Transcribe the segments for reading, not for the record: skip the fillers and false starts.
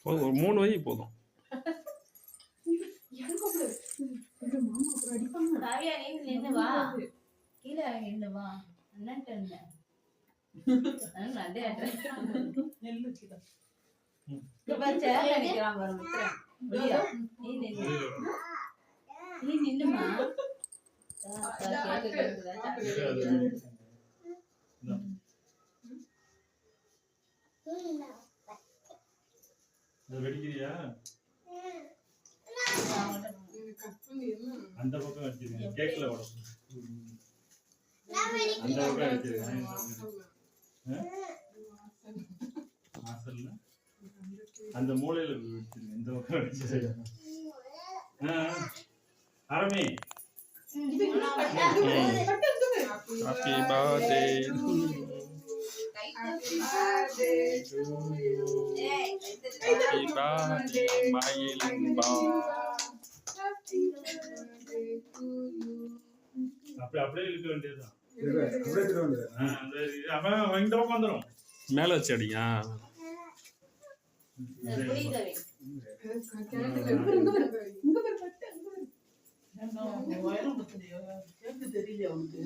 ஒரு 3 வை போதும். வெடிக்கிறியா? அந்த பக்கம் வச்சிருக்கேன். கேக்ல வரும். அந்த பக்கம் வச்சிருக்கேன். ஆசல்ல அந்த மூலையில வச்சிருக்கேன். இந்த பக்கம் வச்சிருக்கேன். ஆரம்பி. Happy birthday. Happy birthday to you. Happy birthday, my Limba. Happy birthday to you. அப்படியே இழுக்க வேண்டியதுதான். அப்படியே இழுக்க வேண்டியது. அவன் இந்த பக்கம் வந்துரும். மேல வச்சு அடிங்க. தெரியல அவனுக்கு.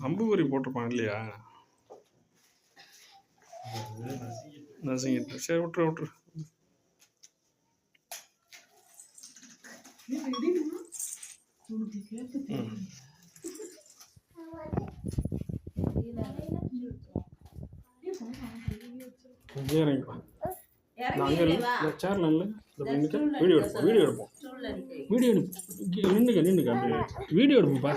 அம்புகுறி போட்டிருப்பான் இல்லையா? நசிங்கிட்டு. சரி விட்டுரு. வீடியோ எடுப்போம். வீடியோ எடுப்போம்ப்பா.